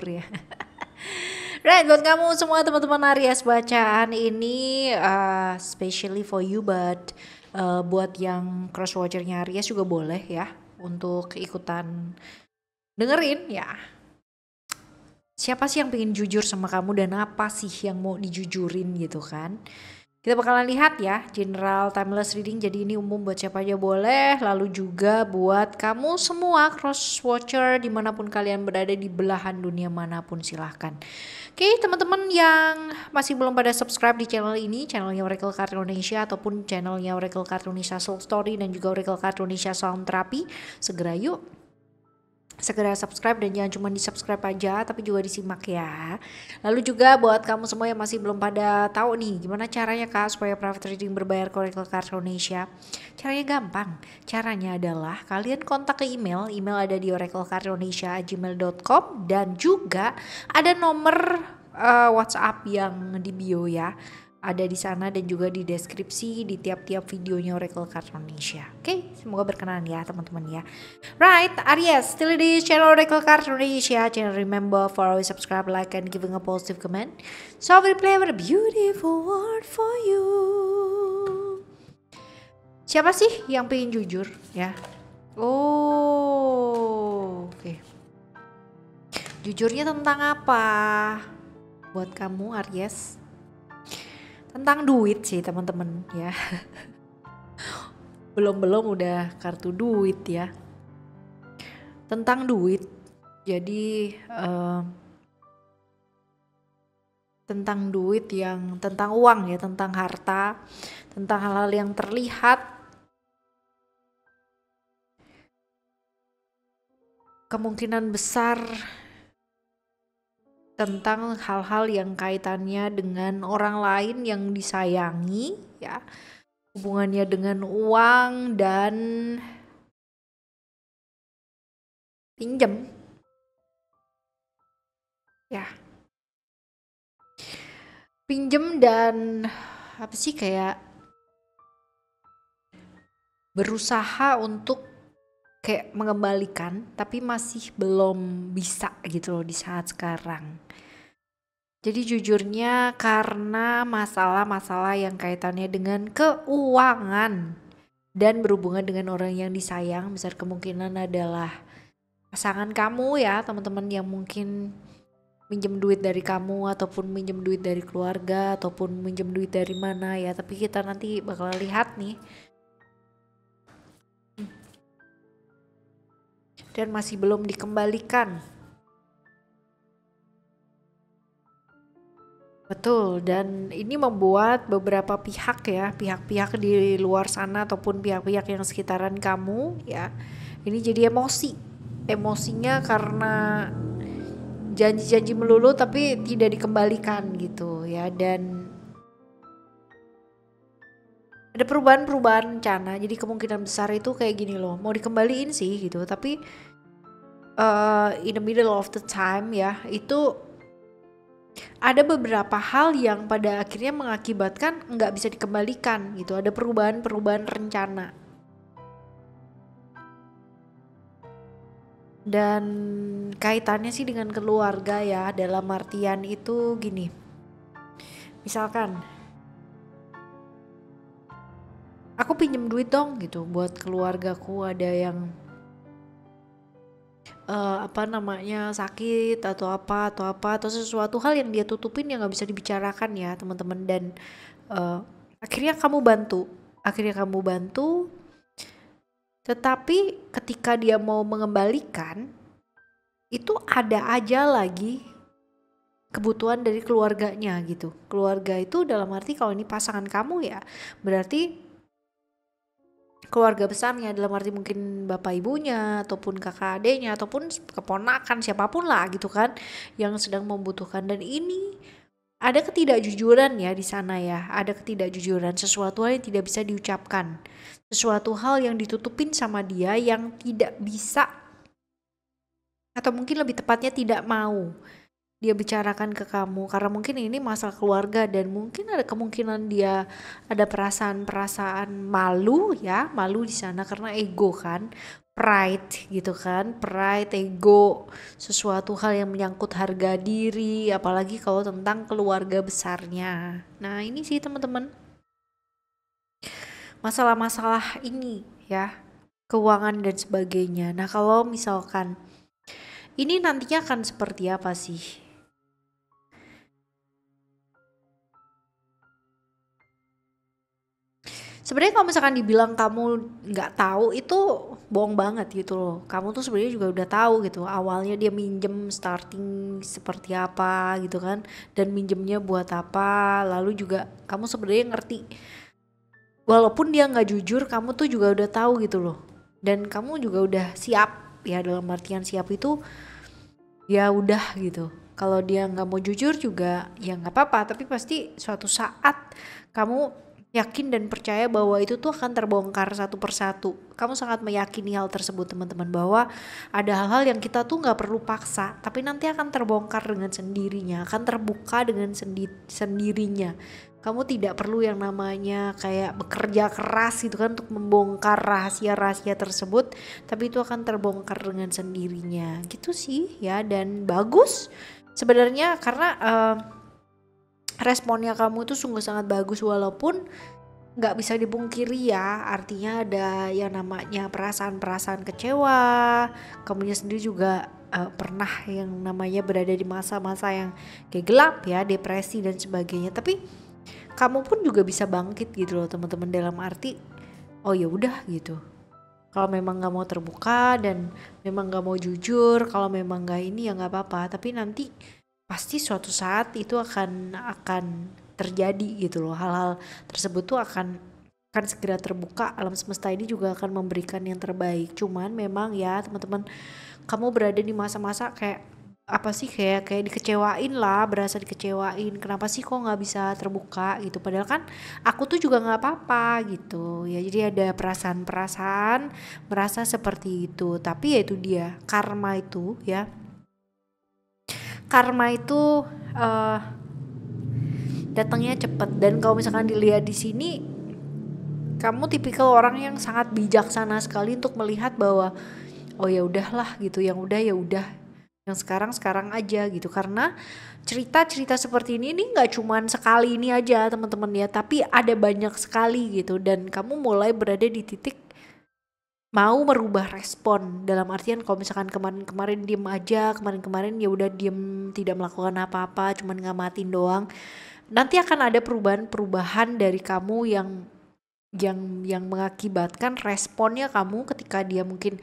ya. Right, buat kamu semua teman-teman Aries, bacaan ini specially for you, but buat yang cross watchernya Aries juga boleh ya untuk ikutan dengerin ya. Siapa sih yang pengen jujur sama kamu dan apa sih yang mau dijujurin gitu kan? Kita bakalan lihat ya, general timeless reading, jadi ini umum buat siapa aja boleh. Lalu juga buat kamu semua cross watcher dimanapun kalian berada di belahan dunia manapun silahkan. Oke, teman-teman yang masih belum pada subscribe di channel ini, channelnya Oracle Card Indonesia ataupun channelnya Oracle Card Indonesia Soul Story dan juga Oracle Card Indonesia Sound Therapy, segera subscribe, dan jangan cuma di subscribe aja tapi juga disimak ya. Lalu juga buat kamu semua yang masih belum pada tahu nih gimana caranya Kak supaya private reading berbayar ke Oracle Card Indonesia, caranya gampang. Caranya adalah kalian kontak ke email ada di oraclecardindonesia@gmail.com, dan juga ada nomor WhatsApp yang di bio ya, ada di sana dan juga di deskripsi di tiap-tiap videonya Oracle Card Indonesia. Oke, semoga berkenan ya teman-teman ya. Right, Aries, still di channel Oracle Card Indonesia. Channel remember for always subscribe, like, and giving a positive comment. So I will play with a beautiful word for you. Siapa sih yang pengen jujur ya? Oh, oke. Jujurnya tentang apa? Buat kamu Aries, tentang duit sih teman-teman ya. Belum udah kartu duit ya. Tentang duit. Jadi tentang duit, yang tentang uang ya, tentang harta, tentang hal-hal yang terlihat. Kemungkinan besar tentang hal-hal yang kaitannya dengan orang lain yang disayangi ya, hubungannya dengan uang dan pinjam ya, pinjam dan apa sih, kayak berusaha untuk kayak mengembalikan tapi masih belum bisa gitu loh di saat sekarang. Jadi jujurnya karena masalah-masalah yang kaitannya dengan keuangan dan berhubungan dengan orang yang disayang, besar kemungkinan adalah pasangan kamu ya teman-teman, yang mungkin minjem duit dari kamu ataupun minjem duit dari keluarga ataupun minjem duit dari mana ya, tapi kita nanti bakal lihat nih. Dan masih belum dikembalikan. Betul, dan ini membuat beberapa pihak ya, pihak-pihak di luar sana ataupun pihak-pihak yang sekitaran kamu ya, ini jadi emosi. Emosinya karena janji-janji melulu tapi tidak dikembalikan gitu ya, dan ada perubahan-perubahan rencana. Jadi kemungkinan besar itu kayak gini loh, mau dikembaliin sih gitu, tapi in the middle of the time ya, itu ada beberapa hal yang pada akhirnya mengakibatkan nggak bisa dikembalikan gitu. Ada perubahan-perubahan rencana. Dan kaitannya sih dengan keluarga ya, dalam artian itu gini. Misalkan, aku pinjem duit dong gitu buat keluargaku, ada yang sakit atau atau sesuatu hal yang dia tutupin yang nggak bisa dibicarakan ya teman-teman, dan akhirnya kamu bantu, tetapi ketika dia mau mengembalikan itu ada aja lagi kebutuhan dari keluarganya gitu. Keluarga itu dalam arti kalau ini pasangan kamu ya, berarti keluarga besarnya, dalam arti mungkin bapak ibunya ataupun kakak adeknya ataupun keponakan siapapun lah gitu kan, yang sedang membutuhkan. Dan ini ada ketidakjujuran ya di sana ya, ada ketidakjujuran, sesuatu hal yang tidak bisa diucapkan, sesuatu hal yang ditutupin sama dia yang tidak bisa, atau mungkin lebih tepatnya tidak mau dia bicarakan ke kamu karena mungkin ini masalah keluarga, dan mungkin ada kemungkinan dia ada perasaan malu ya, malu di sana karena ego kan, pride gitu kan, pride, ego, sesuatu hal yang menyangkut harga diri, apalagi kalau tentang keluarga besarnya. Nah ini sih teman-teman, masalah-masalah ini ya, keuangan dan sebagainya. Nah kalau misalkan ini nantinya akan seperti apa sih? Sebenarnya kalau misalkan dibilang kamu nggak tahu itu bohong banget gitu loh. Kamu tuh sebenarnya juga udah tahu gitu. Awalnya dia minjem starting seperti apa gitu kan, dan minjemnya buat apa. Lalu juga kamu sebenarnya ngerti. Walaupun dia nggak jujur, kamu tuh juga udah tahu gitu loh. Dan kamu juga udah siap ya, dalam artian siap itu ya udah gitu. Kalau dia nggak mau jujur juga ya nggak apa-apa, tapi pasti suatu saat kamu yakin dan percaya bahwa itu tuh akan terbongkar satu persatu. Kamu sangat meyakini hal tersebut teman-teman, bahwa ada hal-hal yang kita tuh nggak perlu paksa, tapi nanti akan terbongkar dengan sendirinya, akan terbuka dengan sendirinya. Kamu tidak perlu yang namanya kayak bekerja keras gitu kan untuk membongkar rahasia-rahasia tersebut, tapi itu akan terbongkar dengan sendirinya gitu sih ya. Dan bagus sebenarnya karena responnya kamu itu sungguh sangat bagus, walaupun nggak bisa dipungkiri ya, artinya ada yang namanya perasaan-perasaan kecewa. Kamunya sendiri juga pernah yang namanya berada di masa-masa yang kayak gelap ya, depresi dan sebagainya, tapi kamu pun juga bisa bangkit gitu loh teman-teman, dalam arti oh ya udah gitu, kalau memang nggak mau terbuka dan memang nggak mau jujur, kalau memang nggak ini ya nggak apa-apa, tapi nanti pasti suatu saat itu akan terjadi gitu loh. Hal-hal tersebut tuh akan segera terbuka. Alam semesta ini juga akan memberikan yang terbaik. Cuman memang ya teman-teman, kamu berada di masa-masa kayak apa sih, kayak dikecewain lah, berasa dikecewain. Kenapa sih kok nggak bisa terbuka gitu? Padahal kan aku tuh juga nggak apa-apa gitu ya. Jadi ada perasaan-perasaan merasa seperti itu. Tapi ya itu dia, karma itu ya. Karma itu eh, datangnya cepet. Dan kalau misalkan dilihat di sini, kamu tipikal orang yang sangat bijaksana sekali untuk melihat bahwa oh ya udahlah gitu, yang udah ya udah, yang sekarang sekarang aja gitu. Karena cerita-cerita seperti ini nggak cuman sekali ini aja teman-teman ya, tapi ada banyak sekali gitu. Dan kamu mulai berada di titik mau merubah respon, dalam artian kalau misalkan kemarin-kemarin diem aja, kemarin-kemarin ya udah diem, tidak melakukan apa-apa, cuman ngamatin doang, nanti akan ada perubahan-perubahan dari kamu yang mengakibatkan responnya kamu ketika dia mungkin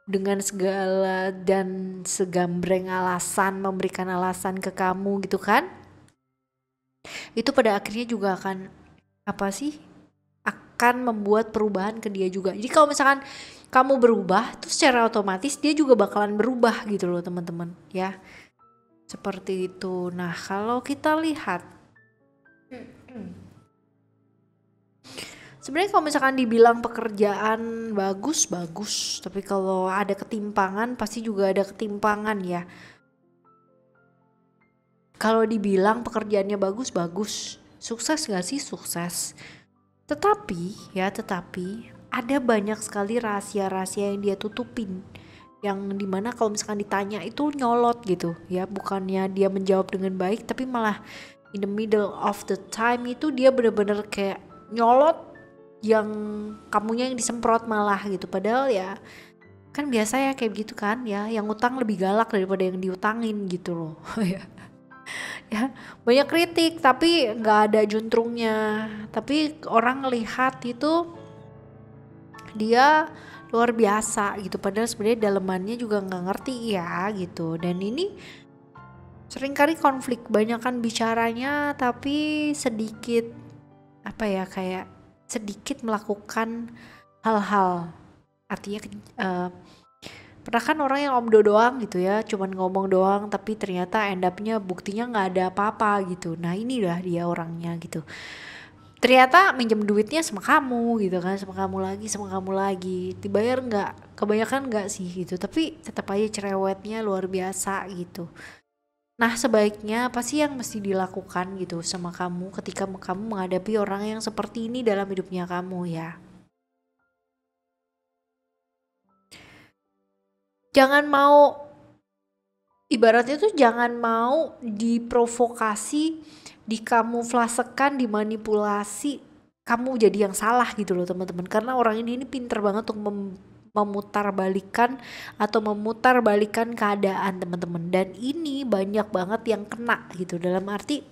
dengan segala dan segambreng alasan memberikan alasan ke kamu gitu kan, itu pada akhirnya juga akan apa sih, akan membuat perubahan ke dia juga. Jadi kalau misalkan kamu berubah, tuh secara otomatis dia juga bakalan berubah gitu loh teman-teman ya. Seperti itu. Nah kalau kita lihat, sebenarnya kalau misalkan dibilang pekerjaan bagus, bagus. Tapi kalau ada ketimpangan, pasti juga ada ketimpangan ya. Kalau dibilang pekerjaannya bagus, bagus. Sukses gak sih? Sukses. Tetapi ada banyak sekali rahasia-rahasia yang dia tutupin, yang dimana kalau misalkan ditanya itu nyolot gitu ya, bukannya dia menjawab dengan baik, tapi malah in the middle of the time itu dia bener-bener kayak nyolot, yang kamunya yang disemprot malah gitu. Padahal ya kan biasa ya kayak gitu kan ya, yang utang lebih galak daripada yang diutangin gitu loh. Ya banyak kritik tapi nggak ada juntrungnya, tapi orang ngelihat itu dia luar biasa gitu, padahal sebenarnya dalemannya juga nggak ngerti ya gitu. Dan ini seringkali konflik, banyakan bicaranya tapi sedikit apa ya, kayak sedikit melakukan hal-hal, artinya pernah kan orang yang omdo doang gitu ya, cuman ngomong doang tapi ternyata end up-nya buktinya nggak ada apa-apa gitu. Nah inilah dia orangnya gitu, ternyata minjem duitnya sama kamu gitu kan, sama kamu lagi, dibayar nggak, kebanyakan nggak sih gitu, tapi tetap aja cerewetnya luar biasa gitu. Nah sebaiknya apa sih yang mesti dilakukan gitu sama kamu ketika kamu menghadapi orang yang seperti ini dalam hidupnya kamu ya? jangan mau, ibaratnya tuh jangan mau diprovokasi, dikamuflasekan, dimanipulasi kamu jadi yang salah gitu loh teman-teman. Karena orang ini pinter banget untuk memutarbalikkan atau memutarbalikkan keadaan teman-teman. Dan ini banyak banget yang kena gitu, dalam arti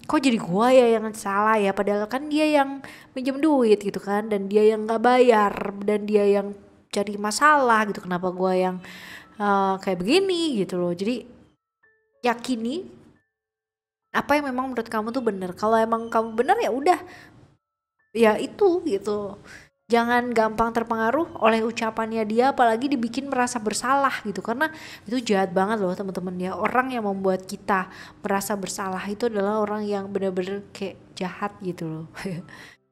kok jadi gua ya yang salah ya, padahal kan dia yang minjem duit gitu kan, dan dia yang nggak bayar, dan dia yang cari masalah gitu, kenapa gua yang kayak begini gitu loh. Jadi yakini apa yang memang menurut kamu tuh bener. Kalau emang kamu bener ya udah, ya itu gitu. Jangan gampang terpengaruh oleh ucapannya dia, apalagi dibikin merasa bersalah gitu, karena itu jahat banget loh teman-teman ya. Orang yang membuat kita merasa bersalah itu adalah orang yang bener-bener kayak jahat gitu loh.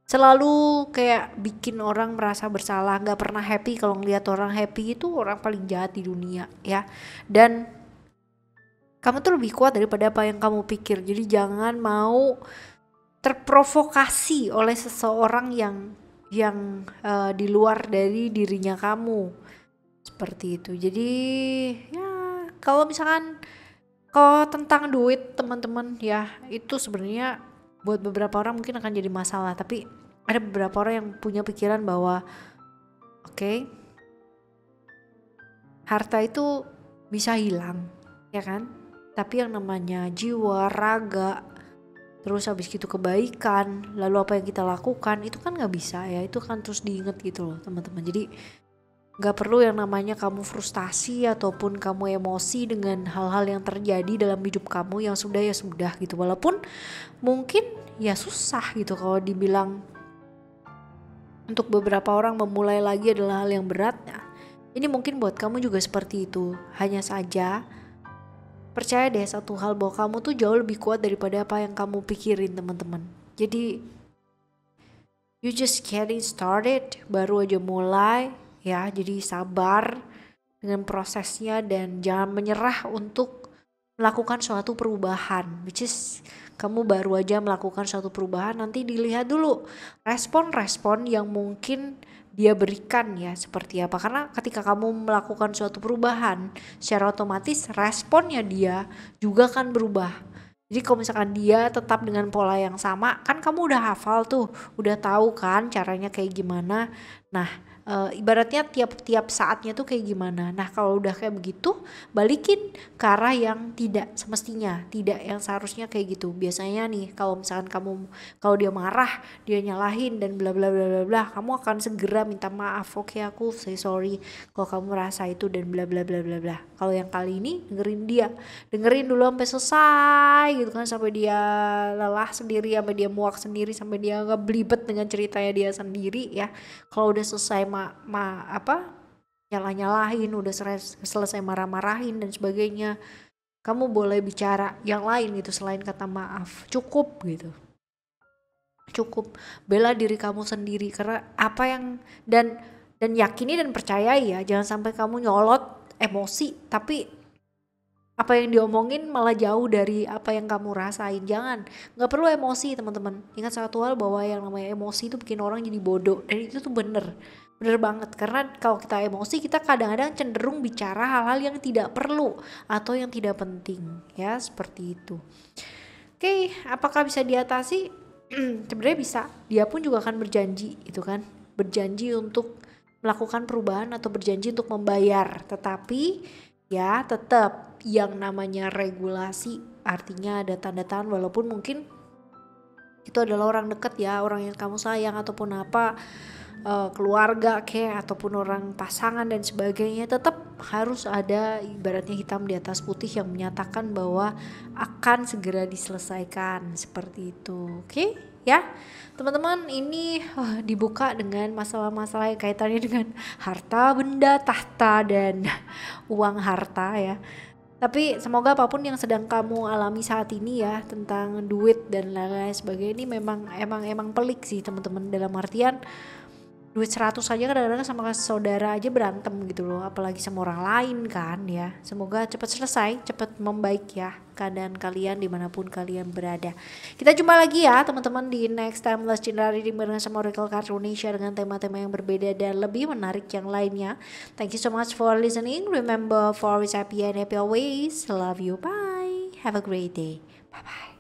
Selalu kayak bikin orang merasa bersalah, nggak pernah happy. Kalau ngeliat orang happy itu orang paling jahat di dunia ya. Dan kamu tuh lebih kuat daripada apa yang kamu pikir. Jadi jangan mau terprovokasi oleh seseorang yang di luar dari dirinya kamu, seperti itu. Jadi ya kalau misalkan kalau tentang duit teman-teman ya, itu sebenarnya buat beberapa orang mungkin akan jadi masalah, tapi ada beberapa orang yang punya pikiran bahwa oke, harta itu bisa hilang ya kan, tapi yang namanya jiwa, raga, terus habis gitu kebaikan, lalu apa yang kita lakukan itu kan nggak bisa ya, itu kan terus diinget gitu loh teman-teman. Jadi nggak perlu yang namanya kamu frustasi ataupun kamu emosi dengan hal-hal yang terjadi dalam hidup kamu, yang sudah ya sudah gitu. Walaupun mungkin ya susah gitu, kalau dibilang untuk beberapa orang memulai lagi adalah hal yang berat, nah, ini mungkin buat kamu juga seperti itu. Hanya saja percaya deh satu hal, bahwa kamu tuh jauh lebih kuat daripada apa yang kamu pikirin teman-teman. Jadi you just getting started, baru aja mulai ya. Jadi sabar dengan prosesnya dan jangan menyerah untuk melakukan suatu perubahan, which is kamu baru aja melakukan suatu perubahan. Nanti dilihat dulu respon-respon yang mungkin dia berikan ya seperti apa, karena ketika kamu melakukan suatu perubahan secara otomatis responnya dia juga akan berubah. Jadi kalau misalkan dia tetap dengan pola yang sama, kan kamu udah hafal tuh, udah tahu kan caranya kayak gimana. Nah ibaratnya tiap saatnya tuh kayak gimana. Nah kalau udah kayak begitu, balikin ke arah yang tidak semestinya, tidak yang seharusnya kayak gitu. Biasanya nih kalau misalkan kamu, kalau dia marah, dia nyalahin dan bla bla bla bla bla, kamu akan segera minta maaf. Oke, aku say sorry kalau kamu merasa itu dan bla bla bla bla bla. Kalau yang kali ini dengerin dia, dengerin dulu sampai selesai gitu kan, sampai dia lelah sendiri, sampai dia muak sendiri, sampai dia nggak belibet dengan ceritanya dia sendiri ya. Kalau udah selesai nyalah-nyalahin, udah selesai marah-marahin dan sebagainya, kamu boleh bicara yang lain gitu selain kata maaf. Cukup gitu, cukup bela diri kamu sendiri. Karena apa yang dan yakini dan percayai ya, jangan sampai kamu nyolot emosi tapi apa yang diomongin malah jauh dari apa yang kamu rasain. Jangan, nggak perlu emosi teman-teman. Ingat satu hal, bahwa yang namanya emosi itu bikin orang jadi bodoh, dan itu tuh bener banget. Karena kalau kita emosi, kita kadang-kadang cenderung bicara hal-hal yang tidak perlu atau yang tidak penting ya, seperti itu. Oke, apakah bisa diatasi? Sebenarnya bisa. Dia pun juga akan berjanji itu kan, berjanji untuk melakukan perubahan atau berjanji untuk membayar. Tetapi ya tetap yang namanya regulasi, artinya ada tanda tangan, walaupun mungkin itu adalah orang dekat ya, orang yang kamu sayang ataupun apa, keluarga kayak ataupun orang pasangan dan sebagainya, tetap harus ada ibaratnya hitam di atas putih yang menyatakan bahwa akan segera diselesaikan, seperti itu. Oke ya teman-teman, ini dibuka dengan masalah-masalah yang kaitannya dengan harta benda, tahta, dan uang harta ya. Tapi semoga apapun yang sedang kamu alami saat ini ya, tentang duit dan lain-lain sebagainya, ini emang pelik sih teman-teman, dalam artian duit 100 aja kadang-kadang sama saudara aja berantem gitu loh, apalagi sama orang lain kan ya. Semoga cepat selesai, cepat membaik ya keadaan kalian dimanapun kalian berada. Kita jumpa lagi ya teman-teman di next time Legendary dengan sama Oracle Card Indonesia dengan tema-tema yang berbeda dan lebih menarik yang lainnya. Thank you so much for listening. Remember, for always happy and happy always. Love you. Bye. Have a great day. Bye bye.